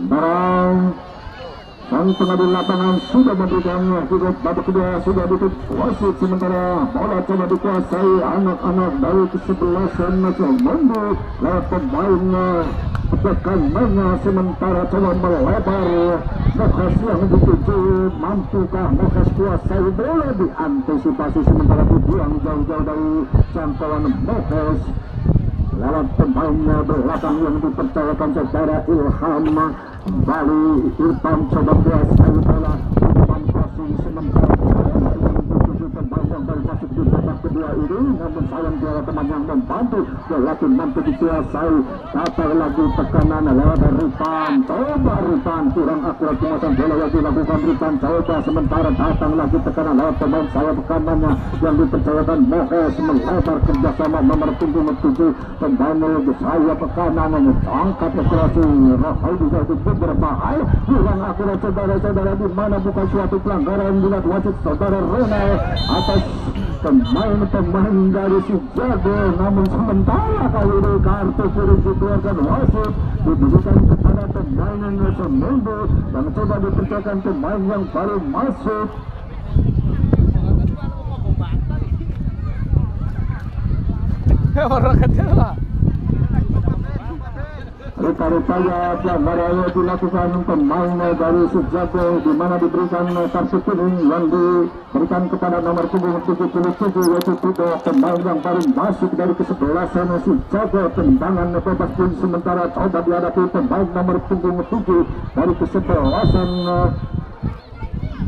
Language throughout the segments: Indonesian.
Barang sang pengadil lapangan sudah memberikannya juga babak kedua sudah ditutup wasit, sementara bola coba dikuasai anak-anak dari kesebelasan Mondo lewat pemainnya tekan mainnya, sementara coba melebar Mokas yang dituju, mampukah Mokas kuasai bola, diantisipasi sementara dibuang jauh-jauh dari jangkauan Mokas lewat pemainnya belakang yang dipercayakan saudara Ilham. Kembali Irfan coba kuasai bola, Irfan passing, sementara yang dituju pemain yang baru masuk di babak kedua ini, namun sayang dia teman yang membantu yakin mampu dikuasai. Datang lagi tekanan lewat Irfan, coba Irfan kurang akurat penguasaan bola yang dilakukan Irfan, coba sementara datang lagi tekanan lewat pemain sayap kanannya yang dipercayakan Mohes, melebar kerjasama nomor punggung 7 pemain sayap kanan angkat operasi Rahadi itu berbahaya, kurang akurat saudara-saudara, di mana bukan suatu pelanggaran buat wasit saudara Ronald atas pemain dari si Jago, namun sementara kali ini kartu kuning dikeluarkan wasit diberikan kepada pemain Mondo dan coba dipercayakan pemain yang baru masuk. Orang kecil lah. Rupa-rupanya pelanggaran dilakukan pemain dari Sujago, di mana diberikan kartu kuning yang diberikan kepada nomor punggung 77 yaitu Tito, pemain yang baru masuk dari kesebelasan Sujago. Tendangan bebas pun sementara coba dihadapi pemain nomor punggung 7 dari kesebelasan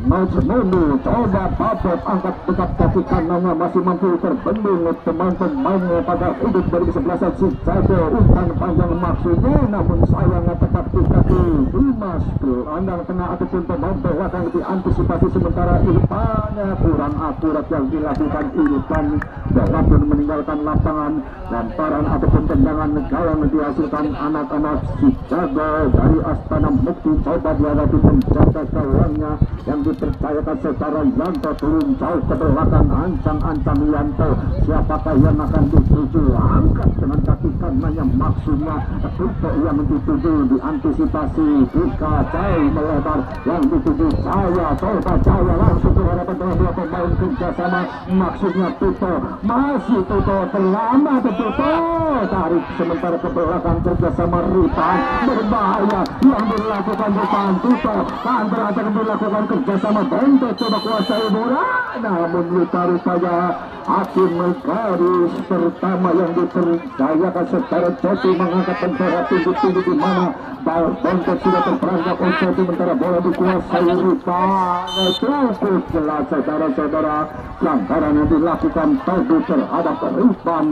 Mondo, coba Babot angkat dekat kaki kanannya, masih mampu terbendung pemain-pemainnya pada hidup dari kesebelasan Chicago. Umpan panjang maksudnya, namun sayangnya tetap di kaki Dimas gelandang tengah ataupun pemain belakang diantisipasi, sementara Irfannya kurang akurat yang dilakukan Irfan walaupun meninggalkan lapangan. Lamparan ataupun tendangan gawang dihasilkan anak-anak Chicago dari Astana Mukti, coba dihadapi penjaga gawangnya yang dipercayakan secara Yanto, turun jauh ke belakang, ancang-ancang Yanto, siapakah yang akan dituju, angkat dengan kaki kanannya maksudnya Tito yang dituju, diantisipasi Dika jauh melebar yang dituju Jaya, coba Jaya langsung berhadapan dengan dua pemain kerjasama maksudnya Tito, masih Tito terlama Tito tarik sementara ke belakang kerjasama Rifan, berbahaya yang dilakukan Rifan, Tito antar-antar dilakukan kerjasama Bento, coba kuasai bola, namun rupa-rupanya hakim garis pertama yang dipercayakan secara Joti mengangkat bendera tinggi-tinggi, di mana Bento sudah terperangkap untuk sementara bola dikuasai Rifan. Cukup jelas saudara-saudara, pelanggaran yang dilakukan Togu terhadap Rifan.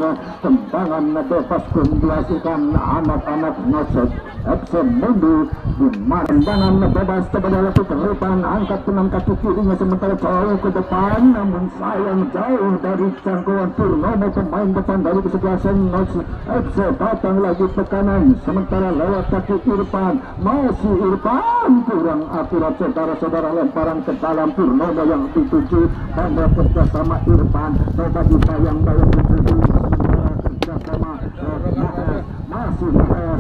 Tembangan bebas pun dihasilkan anak-anak Nosot FC Mondo, di mana tendangan bebas kepada Rifan, angkat dengan kaki kirinya sementara jauh ke depan, namun sayang jauh dari jangkauan Purnomo, pemain depan dari kesebelasan Nosot FC. Datang lagi tekanan sementara lewat kaki Irfan, masih Irfan kurang akurat saudara-saudara, lemparan ke dalam Purnomo yang dituju pada kerjasama Irfan, coba dibayang-bayang dituju sementara kerjasama masih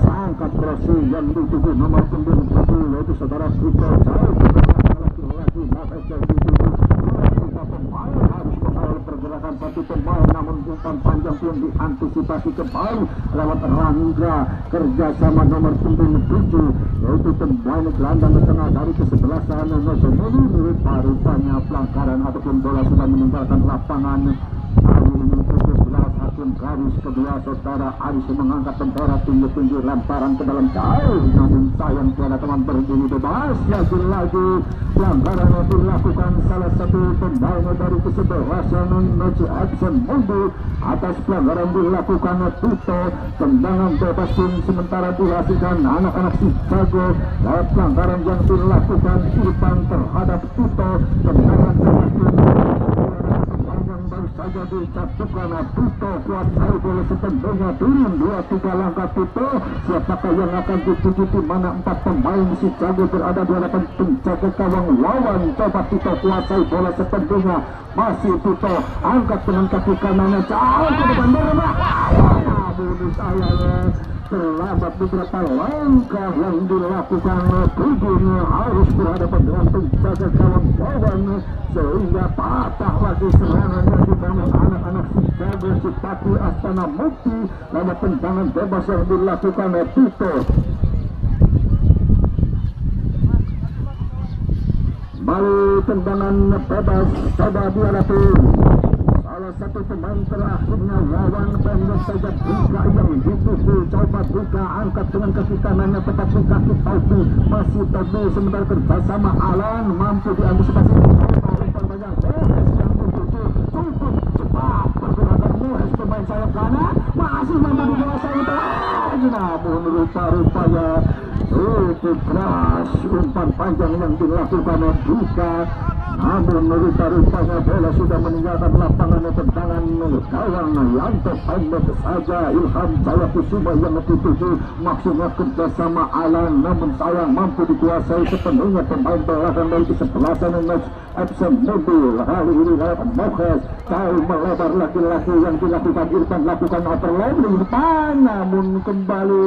angkat crossing yang dituju nomor punggung 7 yaitu saudara Tito, jauh ke belakang lagi Mafes yang dituju pemain harus mengawal pergerakan satu pemain, namun umpan panjang pun diantisipasi kembali lewat Rangga, kerjasama nomor punggung 7 yaitu pemain gelandang tengah dari kesebelasan Nosomoni. Rupa-rupanya pelanggaran ataupun bola sudah meninggalkan lapangan. Kali ini cukup jelas hakim garis kedua saudara Aris mengangkat bendera tinggi-tinggi, lemparan ke dalam jauh, namun sayang tiada teman berdiri bebas. Lagi-lagi pelanggaran yang dilakukan salah satu pemain dari kesebelasan Noci Action Mondo atas pelanggaran dilakukan Tito. Tendangan bebas pun sementara dihasilkan anak-anak Chicago lewat pelanggaran yang dilakukan Irfan terhadap Tito. Tendangan bebas pun baru saja dijatuhkan Tito, kuasai bola sepenuhnya, turun 2-3 langkah Tito. Siapakah yang akan dituju, di mana 4 pemain Chicago berada di hadapan penjaga gawang lawan. Coba Tito kuasai bola sepenuhnya, masih Tito angkat dengan kaki kanannya jauh ke depan, berbahaya namun sayangnya Terlambat beberapa langkah yang dilakukan Tudun harus berhadapan dengan penjaga kawan-kawan sehingga patah lagi serangan yang dibangun anak-anak Chicago Cipati Astana Mukti lewat tendangan bebas yang dilakukan Tito. Balik tendangan bebas coba dihadapi salah satu pemain terakhirnya lawan pendek saja Buka yang dituju coba Buka angkat dengan kaki kanannya tepat di kaki Taubi masih Taubi sementara kerjasama Alan mampu diantisipasi coba umpan panjang Mohes yang dituju cukup cepat pergerakan Mohes pemain sayap kanan masih mampu dikuasai namun rupa-rupanya cukup keras umpan panjang yang dilakukan Buka. Namun rupa-rupanya bola sudah meninggalkan lapangan tendangan gawang Yanto pendek saja Ilham Jaya Kusuma yang dituju maksudnya kerjasama Alan namun sayang mampu dikuasai sepenuhnya pemain belakang dari kesebelasan match FC Mobil. Kali ini lewat Mohes jauh melebar laki-laki yang dilakukan Irfan lakukan overload di depan namun kembali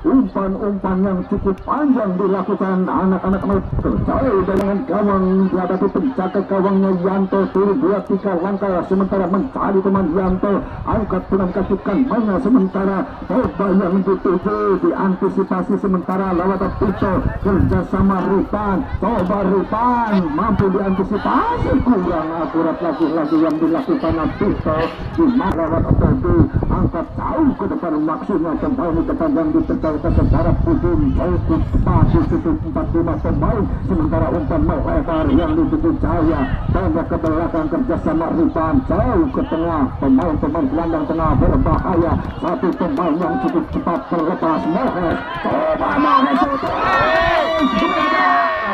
umpan-umpan yang cukup panjang dilakukan anak-anak terjauh dengan gawang dihadapi penjaga gawangnya Yanto turun 2-3 langkah sementara mencari teman Yanto angkat dengan kaki kanannya sementara Toba yang dituju diantisipasi sementara lewat Tito kerjasama Rupan coba Rupan mampu diantisipasi kurang akurat lagi yang dilakukan Tito di lewat Tobi angkat jauh ke depan maksudnya kembali depan yang dipercaya secara Pudin cukup cepat ditutup 45 pemain sementara umpan melebar yang dituju Jaya pendek ke belakang kerjasama Rupan jauh ke tengah pemain-pemain gelandang tengah berbahaya satu pemain yang cukup cepat terlepas Mohes coba Mohes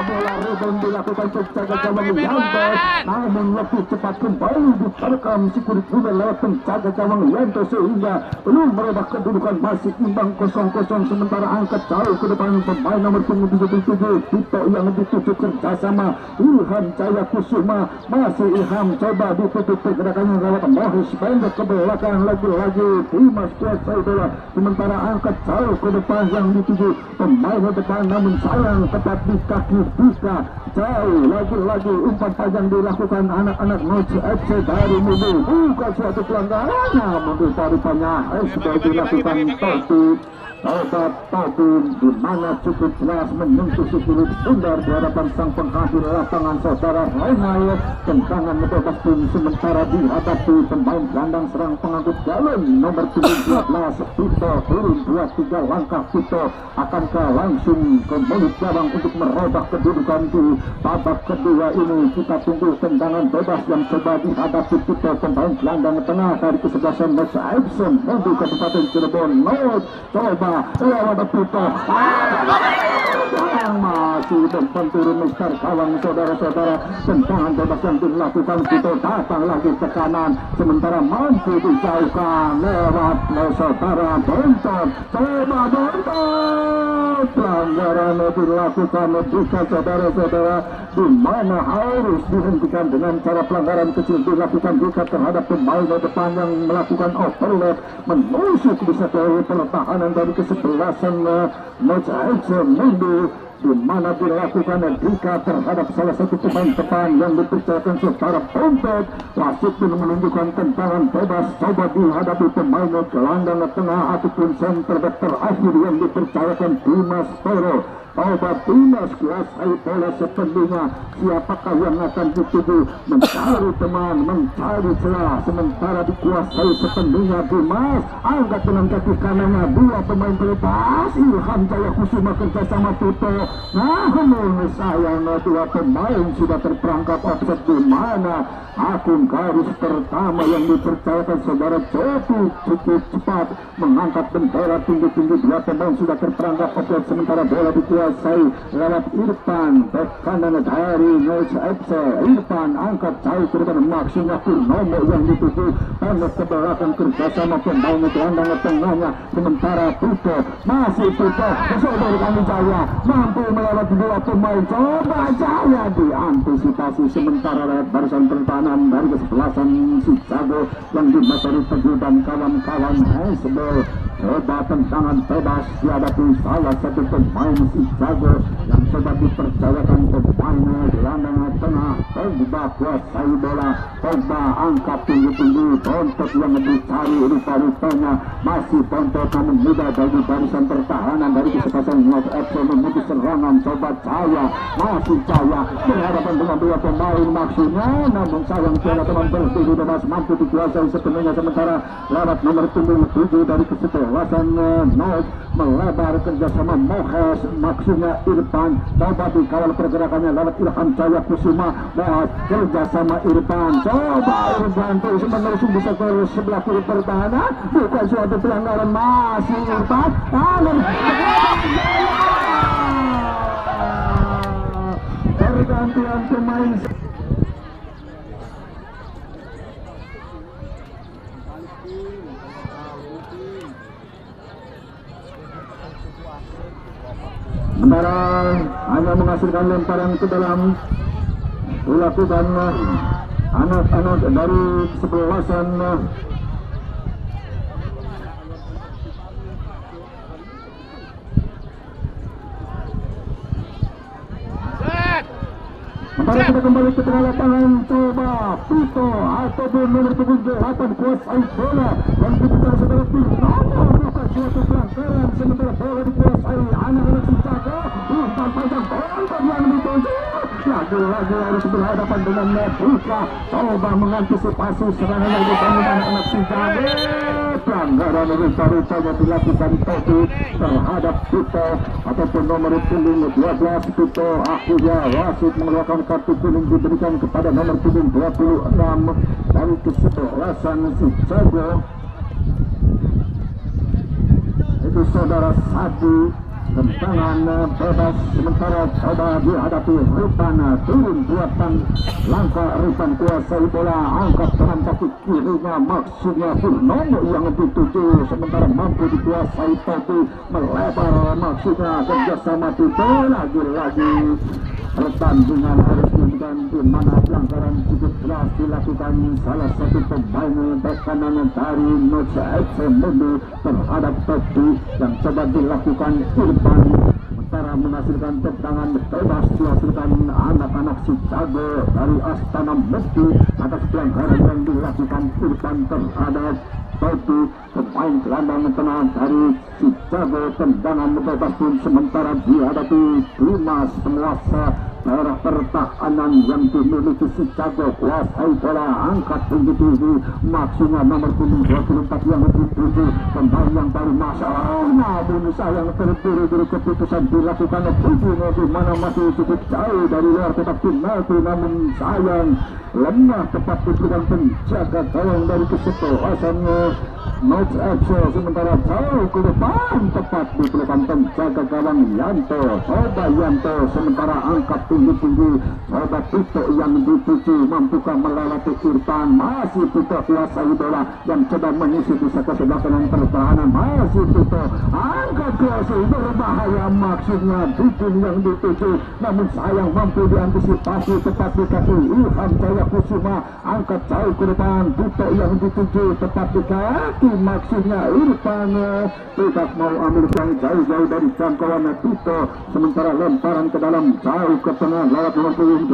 bola rebound dilakukan penjaga gawang Yanto namun lebih cepat kembali diterkam si kulit kuda lewat penjaga gawang Yanto sehingga belum merubah kedudukan masih imbang 0-0 sementara angkat jauh ke depan pemain nomor 77 Tito yang ditutup kerjasama Ilham Jaya Kusuma masih Ilham coba ditutup pergerakannya lewat Mohes pendek ke belakang lagi-lagi Dimas kuasai bola sementara angkat jauh ke depan yang dituju pemain depan namun sayang tepat di kaki Buka jauh lagi-lagi umpan panjang dilakukan anak-anak Noci FC dari Mubu bukan suatu pelanggaran namun rupa-rupanya sudah dilakukan Tobi di mana cukup jelas menyentuh si kulit bundar di hadapan sang penghasil lapangan saudara Renai tendangan bebas pun sementara dihadapi pemain gelandang serang pengangkut galon nomor 17 Tito turun 2-3 langkah Tito akankah langsung ke mulut gawang untuk merubah kedudukan di babak kedua ini kita tunggu tendangan bebas yang coba dihadapi Tito pemain gelandang tengah dari kesebelasan Match Epson untuk Kabupaten Cirebon coba lewat Tito yang masih turun Mister kawan saudara-saudara tendangan bebas yang dilakukan Tito datang lagi ke kanan sementara mampu dijauhkan lewat saudara Bontot coba Bontot pelanggaran dilakukan juga saudara-saudara di mana harus dihentikan dengan cara pelanggaran kecil dilakukan juga terhadap pemain depan yang melakukan overlap menusuk bisa dari pertahanan dari kesebelasan Match Action Mundu di mana dilakukan Dika terhadap salah satu pemain depan yang dipercayakan secara Bontot wasit pun menunjukkan tendangan bebas coba dihadapi pemain gelandang tengah ataupun center back terakhir yang dipercayakan Dimas Toro coba Dimas kuasai bola sepenuhnya siapakah yang akan dituju mencari teman mencari celah sementara dikuasai sepenuhnya Dimas angkat dengan kaki kanannya dua pemain pelepas Ilham Jaya Kusuma kerjasama Tito namun sayang dua pemain sudah terperangkap offset di mana akun garis pertama yang dipercayakan saudara Jopi cukup cepat mengangkat bendera tinggi-tinggi dua pemain sudah terperangkap offset sementara bola dikuasai lewat Irfan bek kanan dari Match FC Irfan angkat jauh ke depan maksudnya Purnomo yang dituju pendek ke belakang kerjasama pemain gelandang tengahnya sementara Tito masih Tito saudara kami Jaya mampu melewati dua pemain coba Jaya diantisipasi sementara lewat barisan pertahanan dari kesebelasan Chicago yang dimateri Teguh dan kawan-kawan Hesbel coba tendangan bebas dihadapi salah satu pemain si jago yang coba dipercayakan pemainnya gelandang tengah. Pogba kuasai bola, Pogba angkat tinggi-tinggi, Bontot yang dicari rupa-rupanya masih Bontot namun mudah bagi barisan pertahanan dari kesepakatan North FC memutus serangan. Coba Jaya, masih Jaya berhadapan dengan dua pemain maksudnya, namun sayang tiada teman berdiri bebas mampu dikuasai sepenuhnya, sementara lewat nomor punggung 7 dari kesepakatan North melebar kerjasama Mohes, maksudnya Irfan coba dikawal pergerakannya lewat Ilham Jaya Kusuma. Mohes kerjasama Irfan, coba Irfan terus menerus bisa ke sebelah kiri pertahanan, bukan suatu pelanggaran, masih Irfan pergantian pemain. Sementara hanya menghasilkan lemparan ke dalam dilakukan anak-anak dari kesebelasan Sementara kita kembali ke tengah lapangan, coba Pito ataupun nomor punggung 8 kuasai bola yang diputar saudara Pito, bukan suatu pelanggaran, sementara bola dikuasai anak-anak Sincago, umpan panjang Bontot yang dituju, lagi-lagi harus berhadapan dengan Nebuka, coba mengantisipasi serangan yang dibangun anak-anak Sincago. Pelanggaran rupa-rupanya dilakukan Topi terhadap Pito ataupun nomor punggung 12 Pito. Akhirnya wasit mengeluarkan kartu kuning diberikan kepada nomor punggung 26 dari kesebelasan Sincago, itu saudara Sadi. Tendangan bebas sementara coba dihadapi Rifan, turun buatan langkah Rifan kuasai bola, angkat dengan kaki kirinya maksudnya Purnomo yang dituju, sementara mampu dikuasai Topi melebar maksudnya kerjasama Tito. Lagi-lagi pertandingan harus diganti, mana pelanggaran cukup keras dilakukan salah satu pemain bek kanan dari Noce FC Mundi terhadap Topi yang coba dilakukan Irfan, sementara menghasilkan tendangan bebas dihasilkan anak-anak Sincago dari Astana Mukti atas pelanggaran yang dilakukan Irfan terhadap Topi, pemain gelandang tengah dari Sincago. Tendangan bebas pun sementara dihadapi Dimas, penguasa daerah pertahanan yang dimiliki Sincago, kuasai bola, angkat tinggi-tinggi maksudnya nomor punggung 24 yang dituju, pemain yang baru masuk, namun sayang terburu-buru keputusan dilakukan tujuhnya di mana masih cukup jauh dari luar kotak penalti, namun sayang lemah tepat diberikan penjaga gawang dari kesebelasan North FC, sementara jauh ke depan tepat diberikan penjaga gawang Yanto, coba Yanto sementara angkat tinggi-tinggi, coba Tito yang dituju, mampukah melewati Irfan, masih Tito kuasai bola yang coba mengisi di sebelah kanan pertahanan, masih Tito angkat kuasai, berbahaya maksudnya Dudun yang dituju, namun sayang mampu diantisipasi tepat di kaki Ilham Jaya Kusuma, angkat jauh ke depan, Tito yang dituju tepat di kaki maksudnya Irfan, tidak mau ambil yang jauh-jauh dari jangkauan Tito, sementara lemparan ke dalam jauh ke tengah lewat 28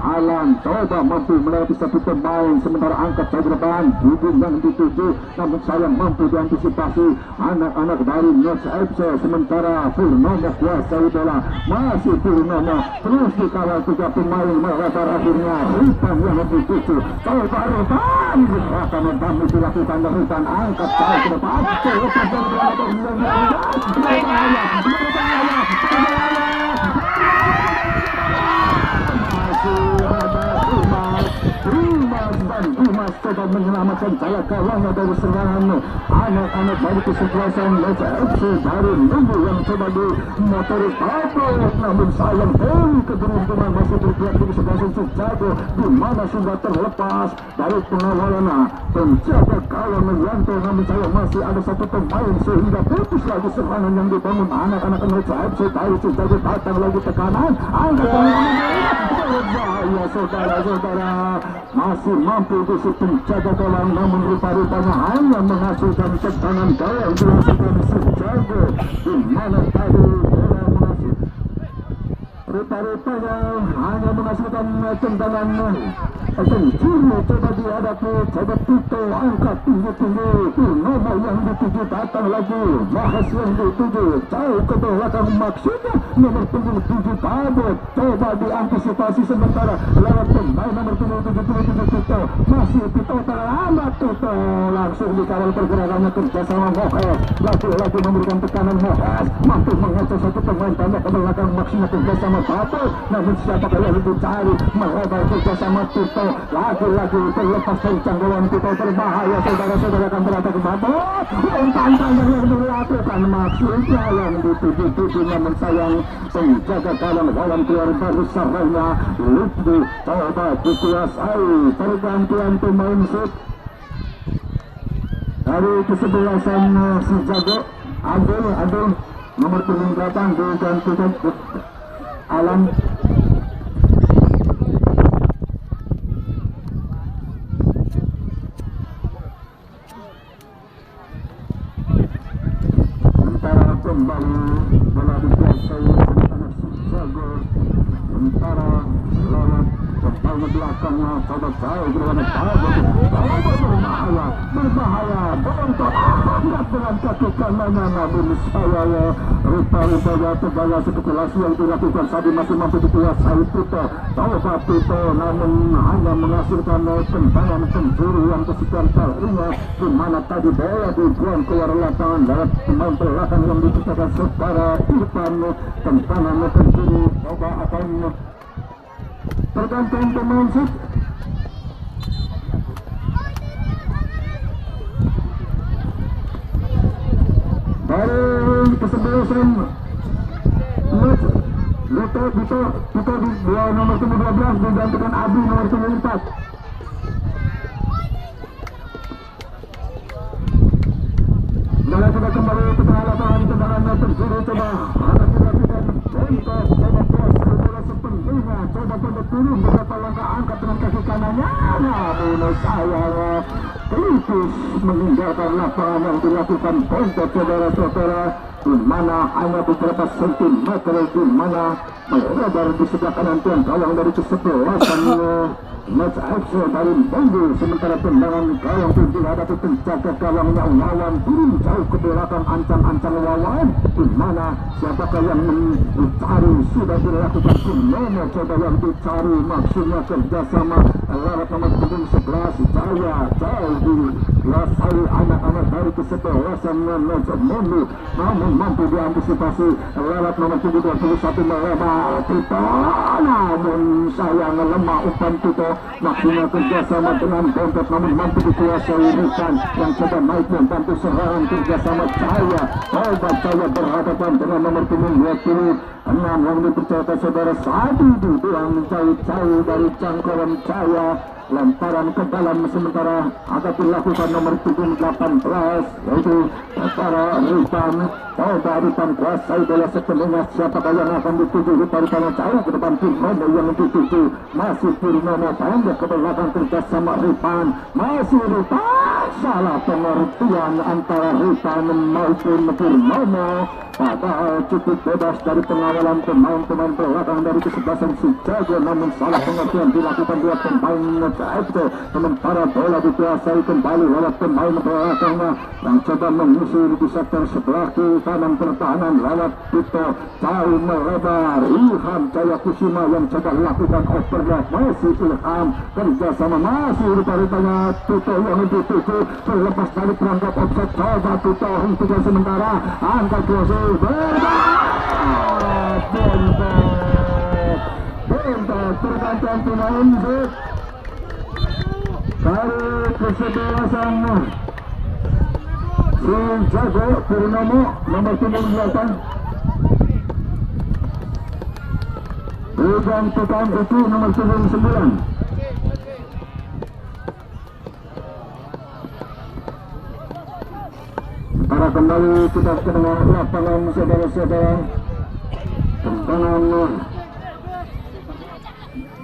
Alan, coba mampu melewati satu pemain, sementara angkat jauh ke depan Dudun yang dituju, namun sayang mampu diantisipasi anak-anak dari North FC, sementara Purnomo kuasai bola, masih Purnomo terus dikawal 3 pemain melebar, akhirnya Rifan yang dituju, coba Rifan akan kami dilakukan Rifan, angkat jauh ke depan, selepas dari Dimas coba menyelamatkan jaya gawangnya dari serangan anak-anak dari kesebelasan Loja FC dari Nunggu yang coba dimotori Pablo, namun sayang dari keberuntungan masih bergerak di kesebelasan Sincago, di mana sudah terlepas dari pengawalan penjaga gawang Yanto, namun sayang masih ada satu pemain sehingga putus lagi serangan yang dibangun anak-anak Loja FC dari Sincago, datang lagi tekanan, angkat berbahaya saudara-saudara, masih mampu disitu jaga gawang, namun rupa-rupanya hanya menghasilkan tendangan gawang dilakukan Sujago, di mana tadi bola menghasilkan rupa-rupanya hanya menghasilkan tendangan pencuri. Coba dihadapi, coba Tito angkat tinggi-tinggi, Purnomo yang dituju datang lagi, Mahas yang dituju jauh ke belakang, maksudnya nomor 77 Tabut. Coba diantisipasi sementara lewat pemain nomor 77 Tito, masih Tito terlambat, Tito langsung dikawal pergerakannya kerjasama Mohes, lagi-lagi memberikan tekanan. Mohes mampu mengocok satu pemain tanda ke belakang, maksudnya kerjasama Tabut, namun siapakah yang dicari, melebar kerjasama Tito, lagi-lagi terlepas dari jangkauan Tito, berbahaya saudara-saudara, akan berada ke Tabut, umpan-umpan yang dilakukan maksudnya yang dituju-tuju, namun sayang penjaga gawang lawan keluar baru sarangnya Lutfi. Coba dikuasai pergantian pemain shoot dari kesebelasan si Jago, ambil nomor 8 digantikan Alam. Sementara kembali bola dikuasai anak si Jago, sementara lewat pemain belakangnya coba jauh berwarna berbahaya bentuk angkat dengan kaki kanannya, namun saya rupa-rupanya tegaknya spekulasi yang dilakukan tadi masih mampu dikuasai Tito. Coba Tito namun hanya menghasilkan tendangan pencuri yang kesekian kalinya, di mana tadi bola dibuang keluar lapangan lewat pemain belakang yang diciptakan secara Irfan. Tendangan pencuri, coba akan pergantian pemain shoot dari kesebelasan Tito di nomor 12 digantikan Abi nomor 4. Bola sudah kembali ke tengah lapangan, tendangannya terjuru, coba akan dilakukan untuk coba kuasai bola sepenuhnya, coba turun beberapa langkah, angkat dengan kaki kanannya, namun sayang kritis meninggalkan lapangan yang dilakukan Bontot saudara-saudara, di mana hanya beberapa sentimeter, di mana melebar di sebelah kanan tiang gawang dari kesebelasan Match action dari Banggu. Sementara tendangan gawang itu dihadapi penjaga gawangnya lawan, turun jauh ke belakang, ancang-ancang lawan, di mana siapakah yang dicari, sudah dilakukan Purnomo, coba yang dicari maksudnya kerjasama lewat nomor 11 Jaya, jauh dikuasai anak-anak dari kesebelasan Mondi, namun mampu diantisipasi lewat nomor 21 melebar Tito, namun sayang lemah umpan Tito, maksimal kerjasama dengan Bontot, namun mampu dikuasai Rikan yang coba naik membantu serangan kerjasama Jaya. Coba Jaya berhadapan dengan nomor 26 yang dipercayakan saudara Sadi, dibilang jauh-jauh dari jangkauan Jaya, lemparan ke dalam, sementara akan dilakukan nomor 18 yaitu para Rikan. Coba Rikan kuasai bola sepenuhnya, siapakah yang akan dituju? Rikan jauh ke depan, Purnomo yang dituju, masih Purnomo pendek ke belakang kerjasama Rikan, masih Rikan, salah pengertian antara Rikan maupun Purnomo, padahal cukup bebas dari pengawalan pemain-pemain belakang dari kesebelasan Sujago, namun salah pengertian dilakukan dua pemain Jaipto. Sementara bola dikuasai kembali lewat pemain belakangnya yang coba mengusir di sektor sebelah kiri kanan pertahanan lewat Tito, jauh melebar Ilham Jaya Kusuma yang coba lakukan overlap, masih Ilham kerjasama, masih rupa-rupanya Tito yang dituju terlepas dari perangkap offset. Coba Tito hentikan sementara, angkat kuasa Bontot pergantian pemain shoot dari kesebelasan si Jago, Purnomo nomor 18 digantikan itu nomor 9. Para kembali kita ke tengah lapangan saudara-saudara, tendangan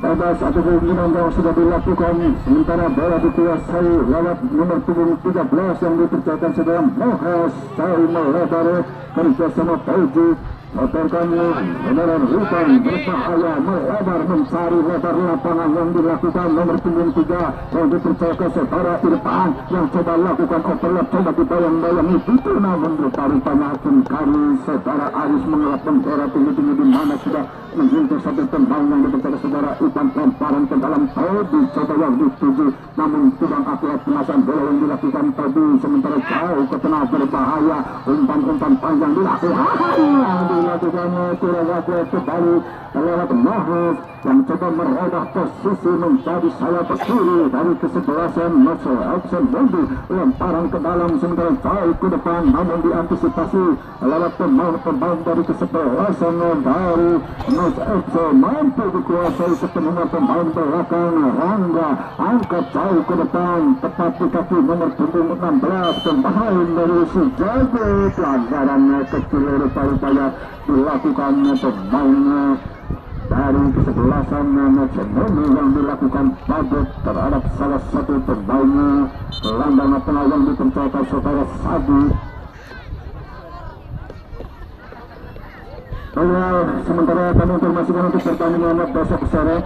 bebas atau kemungkinan yang sudah dilakukan, sementara bola dikuasai lewat nomor punggung 13 yang dipercayakan sedang Mohas cari melebar kerjasama Pauji. Motorkannya saudara Rutan berbahaya melebar mencari lebar lapangan yang dilakukan nomor punggung 3 yang dipercayakan saudara Irfan yang coba lakukan overlap, coba dibayang-bayangi itu, namun rupa-rupanya kembali saudara Aris mengelap bendera tinggi-tinggi di mana sudah menyentuh satu pemain yang dipercayakan saudara Irfan, lemparan ke dalam Todi coba yang dituju, namun tidak akurat pemasan bola yang dilakukan Todi, sementara jauh ke tengah berbahaya, umpan-umpan panjang dilakukan dilakukannya tidak kembali lewat Mahus yang coba merubah posisi menjadi sayap kiri dari kesebelasan Noce Action Mundi, lemparan ke dalam sementara jauh ke depan, namun diantisipasi lewat pemain dari kesebelasan dari Noce Action, mampu dikuasai sepenuhnya pemain belakang Rangga, angkat jauh ke depan tepat di kaki nomor punggung 16 pemain dari Sujago, pelanggaran kecil rupa-rupanya dilakukan pemainnya dari kesebelasan Nocemono yang dilakukan Badut terhadap salah satu pemainnya, gelandang tengah yang dipercayakan saudara Sadi. Sementara kami informasikan untuk pertandingan besok sore,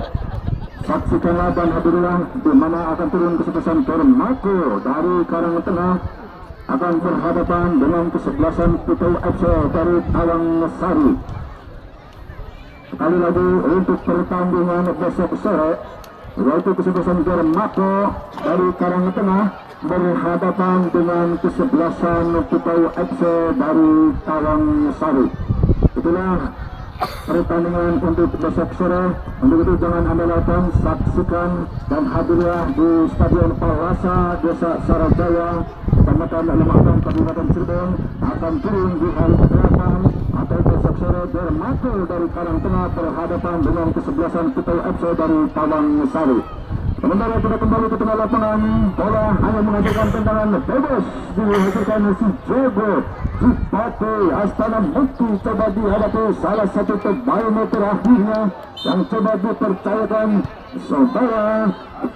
saksikanlah dan hadirilah di mana akan turun kesebelasan Dermaco dari Karangtengah akan berhadapan dengan kesebelasan Putu FC dari Tawang Sari. Sekali lagi untuk pertandingan besok sore, yaitu kesebelasan Dermaco dari Karangtengah berhadapan dengan kesebelasan Putu FC dari Tawang Sari. Itulah pertandingan untuk besok sore. Untuk itu jangan Anda datang, saksikan dan hadirlah di Stadion Palasa Desa Sarajaya, Kecamatan Lemahbang, Kabupaten Cirebon, akan turun di hari ke-8 atau besok sore Dermaco dari Karangtengah berhadapan dengan kesebelasan Putu FC dari Tawang Sari. Sementara kita kembali ke tengah lapangan, bola hanya mengajukan tendangan bebas dihasilkan si Jogo Cipate Astana Mukti, coba dihadapi salah satu pemain terakhirnya yang coba dipercayakan saudara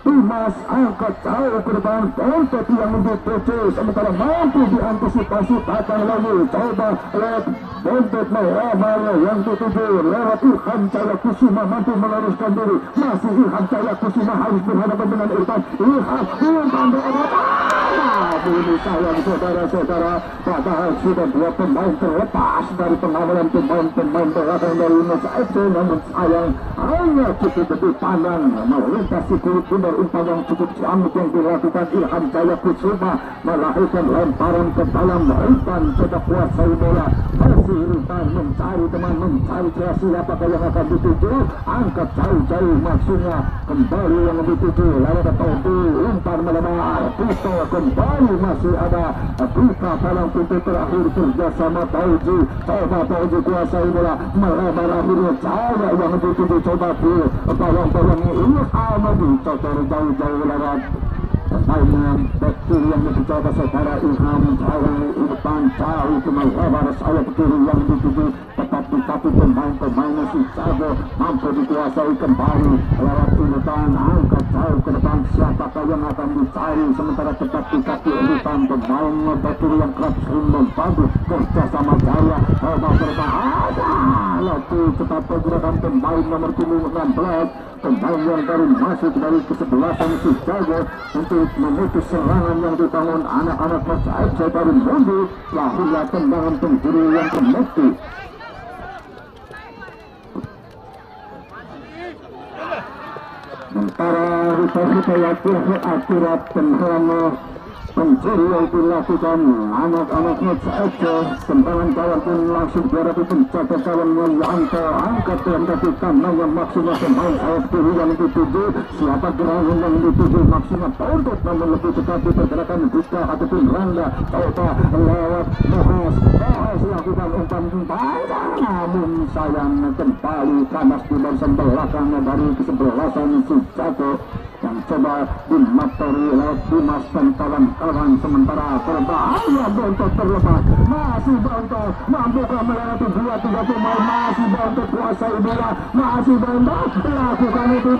Dimas, angkat jauh ke depan, bontot yang di-PC, sementara mampu diantisipasi, datang lagi coba lewat bontot melebar yang dituju lewat Ilham Jaya Kusuma, mampu meluruskan diri, masih Ilham Jaya Kusuma harus berhadapan dengan Irfan. Ilham ini sayang saudara-saudara, padahal sudah dua pemain terlepas dari pengawalan pemain belakang dari Noce FC, namun sayang hanya cukup lebih pandang melintasi kulit bundar, umpan yang cukup ciamik yang dilakukan Ilham Jaya Kusuma melahirkan lemparan ke dalam, umpan coba kuasai bola, masih Irfan mencari teman, mencari kreasi apakah yang akan dituju, angkat jauh-jauh maksudnya, kembali yang dituju lewat Todi, umpan melebar, pistol kembali, masih ada buka dalam pintu terakhir kerjasama Pauji, coba Pauji kuasai bola melebar, akhirnya cara yang dituju coba di bayang-bayangi Ilham dicotor jauh-jauh lewat pemainnya back kiri yang dipercayakan saudara Ilham Jaya Irfan, jauh ke melebar sayap kiri yang dituju tepat di kaki pemain si Jago, mampu dikuasai kembali lewat Irfan, angkat jauh ke depan, siapakah yang akan dicari, sementara tepat di kaki Irfan, pemain back kiri yang kerap sering membantu kerjasama Jaya, coba berbahaya lalu cepat pergerakan pemain nomor punggung 16, pemain yang baru masuk dari kesebelasan si Jago untuk memutus serangan yang dibangun anak-anak Noce FC dari Mundi, lahirlah tendangan penjuru yang terbukti. Sementara kita yakin akurat tendangan pencuri yang dilakukan anak-anak Noce FC, tendangan kawan pun langsung dihadapi penjaga kawan Yanto, angkat dan kaki kanan yang maksimal pemain sayap kiri yang dituju, siapa gerangan yang dituju maksimal bontot, namun lebih cepat dipergerakan Gusta ataupun Rangga, coba lewat Mohas lakukan umpan panjang, namun sayang kembali panas di barisan belakang dari kesebelasan si Jago. yang coba dimatori oleh Dimas dan kawan-kawan. Sementara berbahaya Bontot terlepas, masih Bontot mampukah melewati 2-3 pemain, masih Bontot kuasai bola, masih Bontot lakukan itu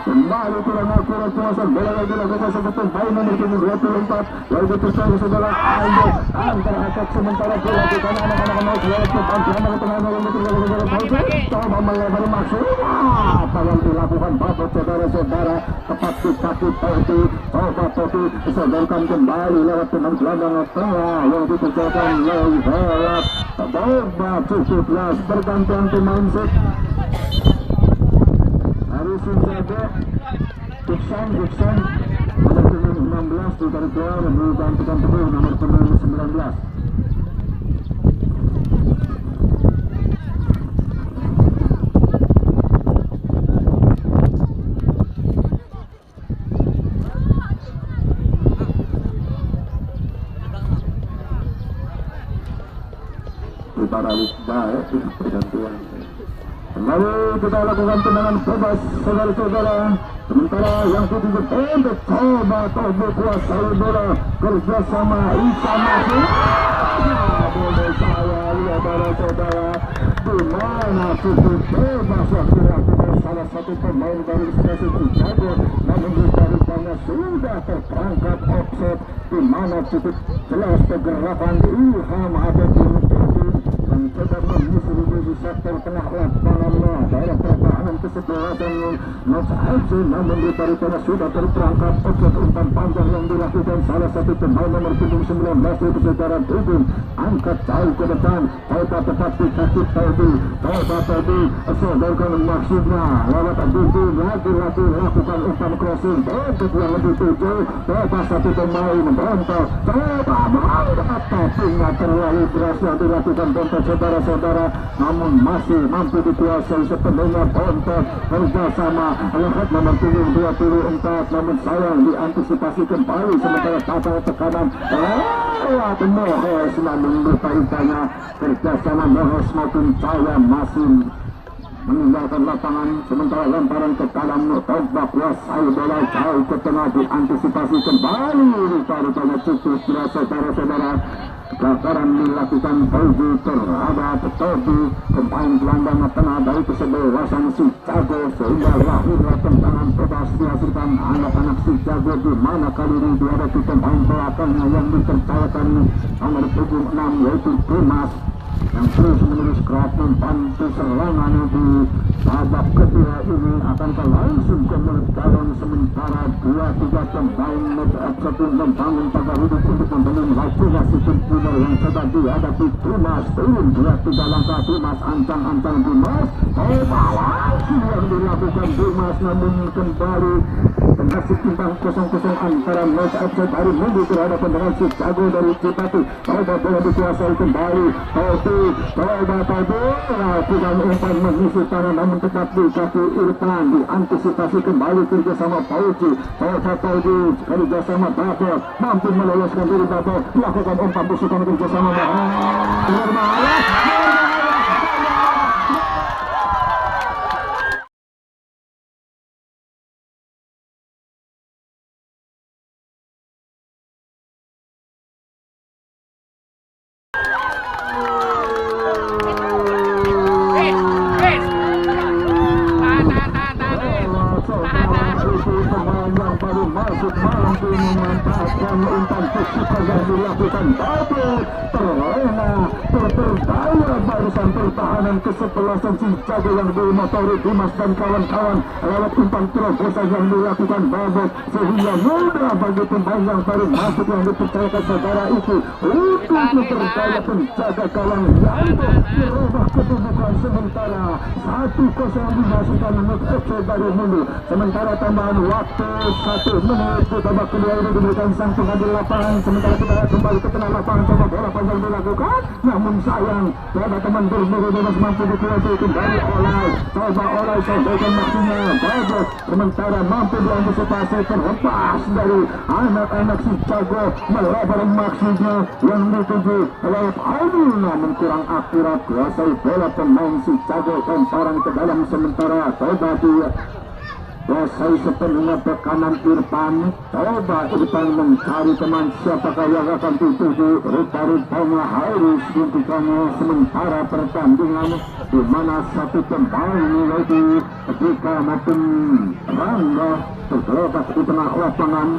kembali kurang akurat kuasai bola yang dilakukan sebagai pemain nomor 24 lalu terjadi saudara Ayo antara atak sementara dilakukan anak-anak mau lewat bantuan dari tengah yang coba melebar maksudnya apa yang dilakukan Babot saudara-saudara tepat di kaki Topi, coba Topi disodorkan kembali lewat teman gelandang tengah yang dikerjakan oleh Helap. Coba cukuplah bergantian pemain set Harisin Jago Gibson nomor pemain 16 di garis bawah menggantikan penuh nomor pemain 19. Paralus baik pergantian. Kembali kita lakukan tendangan bebas saudara-saudara. Sementara yang ketiga untuk coba Tobi kuasai bola kerjasama Isa Masih. Boleh saya lihat saudara-saudara di mana cukup bebas yang dilakukan salah satu pemain dari Stasiun Chicago, namun daripada sudah terperangkap offset di mana cukup jelas pergerakan Ilham ada di dan coba menyusul di sektor tengah lapangan daerah pertahanan kesebelasan Mas Aji, namun daripada sudah terperangkap offset umpan panjang yang dilakukan salah satu pemain nomor 19 itu saudara Dudung angkat jauh ke depan, coba tepat di kaki Tobi, coba Tobi sodorkan maksudnya lewat Dudung lagi-lagi lakukan umpan crossing untuk yang lebih tujuh, coba satu pemain Bontot, coba mau tapi nggak terlalu berhasil dilakukan Bontot saudara-saudara, namun masih mampu dikuasai sepenuhnya Bontot kerjasama lehat nomor 24, namun sayang diantisipasi kembali sementara tata tekanan lewat Mohes, namun lupa-lupanya kerjasama Mohes maupun Cahaya masih meninggalkan lapangan sementara lemparan ke dalam Togba kuasai bola jauh ke tengah diantisipasi kembali lupa-lupanya cukup saudara-saudara. Pelanggaran dilakukan Tobi terhadap Tobi pemain gelandang tengah dari kesebelasan Chicago sehingga lahirlah tendangan bebas dihasilkan anak-anak Chicago di mana kali ini dihadapi pemain belakangnya yang dipercayakan nomor 76 yaitu Dimas yang terus menerus kerap membantu serangan di babak kedua ini akankah langsung ke dalam sementara 2-3 pemain satu membangun pada hidup untuk membangun regulasi sempurna yang coba dihadapi Dimas turun 2-3 langkah Dimas ancang-ancang Dimas langsung yang dilakukan Dimas namun kembali masih timbang 0-0 antara Mas FC dari mundur terhadap pendengar Chicago dari Cipatu. Coba bola dikuasai kembali Tobi, coba Tobi lakukan umpan mengisi tangan namun tetap di kaki Irfan diantisipasi kembali kerjasama Pauci, coba Tobi kerjasama Babot mampu meloloskan diri Babot melakukan umpan busukan kerjasama mampu memanfaatkan umpan busukan yang dilakukan Babot terlena terperdaya barisan pertahanan kesebelasan Chicago yang dimotori Dimas dan kawan-kawan lewat umpan terobosan yang dilakukan Babot sehingga mudah bagi pemain yang baru masuk yang dipercayakan saudara itu untuk mempercaya penjaga gawang Yanto merubah kedudukan sementara 1-0 dimasukkan menurut FC dari Hulu sementara tambahan waktu 1 menit di babak kedua ini diberikan sang pengambil lapangan sementara kita kembali ke tengah lapangan coba bola panjang dilakukan namun sayang coba teman berburu Dimas mampu dikuasai kembali Olay coba Olay sampaikan maksinya Babot sementara mampu diantisipasi terlepas dari anak-anak Chicago melebar maksinya yang dituju lewat Aldi namun kurang akurat kuasai bola pemain Chicago lemparan ke dalam sementara coba dia Selesai sepenuhnya ke kanan Irfan. Coba Irfan mencari teman siapakah yang akan dituju. Rupa-rupanya harus dihentikannya sementara pertandingan di mana satu pemain lagi ketika maupun Rangga terletak di tengah lapangan.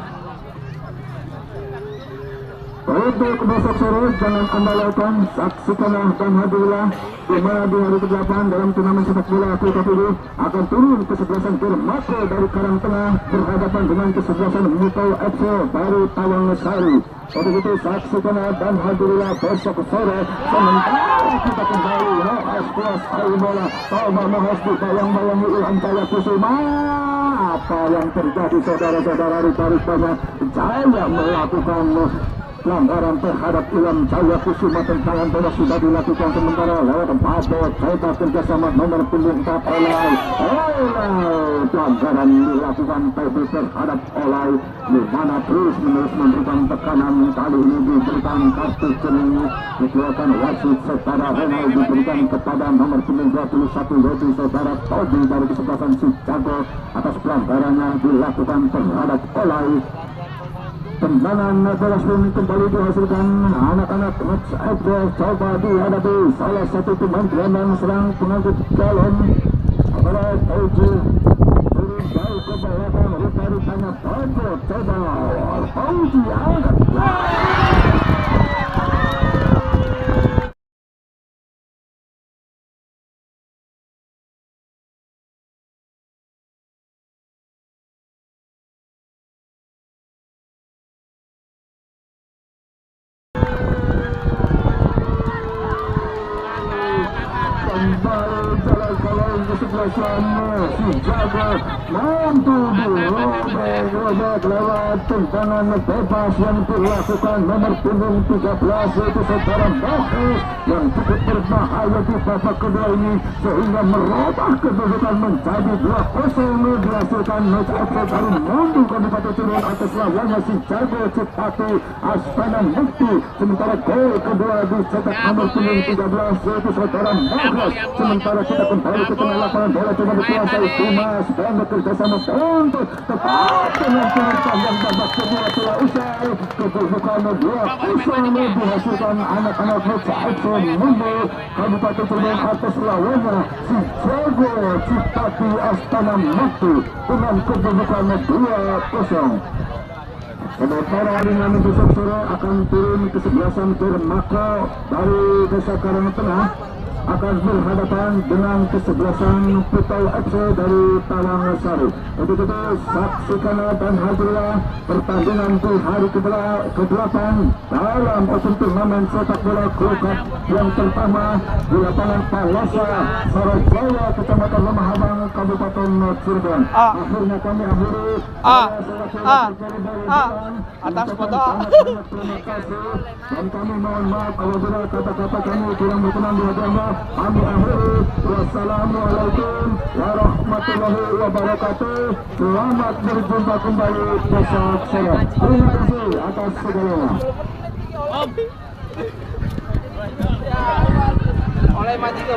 Untuk besok sore jangan Anda lewatkan, saksikanlah dan hadirilah di mana di hari ke-8 dalam turnamen sepak bola Afrika TV akan turun kesebelasan Dermako dari Karangtengah berhadapan dengan kesebelasan Mutau FC dari Tawangasari. Untuk itu saksikanlah dan hadirilah besok sore sementara kita kembali Mohas Kuas Aimola Toma Mohas dibayang-bayangi Ilham Jaya Kusuma. Apa yang terjadi saudara-saudara, rupanya Jaya melakukan pelanggaran terhadap Ilham Jaya Kusuma. Tentangan bola sudah dilakukan sementara lewat Pablo coba kerjasama nomor punggung 4 Olay. Pelanggaran dilakukan PB terhadap Olay di mana terus menerus memberikan tekanan. Kali ini diberikan kartu kuning dikeluarkan wasit secara Renal diberikan kepada nomor punggung 21 yaitu saudara Tobi dari kesebelasan Chicago atas pelanggarannya dilakukan terhadap Olay. Tendangan bola pun kembali dihasilkan anak-anak Match Abdul coba dihadapi salah satu pemain gelandang serang pengangkut galon Abara Fauji turun jauh ke belakang rupanya Pablo coba Fauji angkat jalan-jalan ke sebelah sana si Jago mampu dirobek lewat tendangan bebas yang dilakukan nomor punggung 13 yaitu saudara Mohas yang cukup berbahaya di babak kedua ini sehingga merubah kedudukan menjadi 2-0 dihasilkan Match FC dari Mundu Kabupaten Cirebon atas lawannya si Jago Cipati Astana Mukti. Sementara gol kedua dicetak nomor punggung 13 yaitu saudara Mohas. Sementara kita kembali ke tengah lapangan bola coba dikuasai Dimas dan bekerjasama untuk tepat dengan penonton yang babak kedua telah usai kedudukan 2-0 dihasilkan anak-anak Match FC Mundu Kabupaten Cirebon atas lawannya si Jago Cipati Astana Mukti dengan kedudukan 2-0. Sementara dengan besok sore akan turun kesebelasan Dermako dari Desa Karangtengah akan berhadapan dengan kesebelasan Putau FC dari Tawangasari. Untuk itu saksikanlah dan hadirilah pertandingan di hari ke-8 dalam open turnamen sepak bola Krukap yang pertama di lapangan Palasa Sarajaya Kecamatan Lemahabang Kabupaten Cirebon. Akhirnya kami akhiri atas foto. Terima kasih dan kami mohon maaf apabila kata-kata kami kurang berkenan di hati Anda. Kami akhiri. Wassalamualaikum warahmatullahi wabarakatuh. Selamat berjumpa kembali besok sore. Terima kasih atas segalanya. Oleh mati ke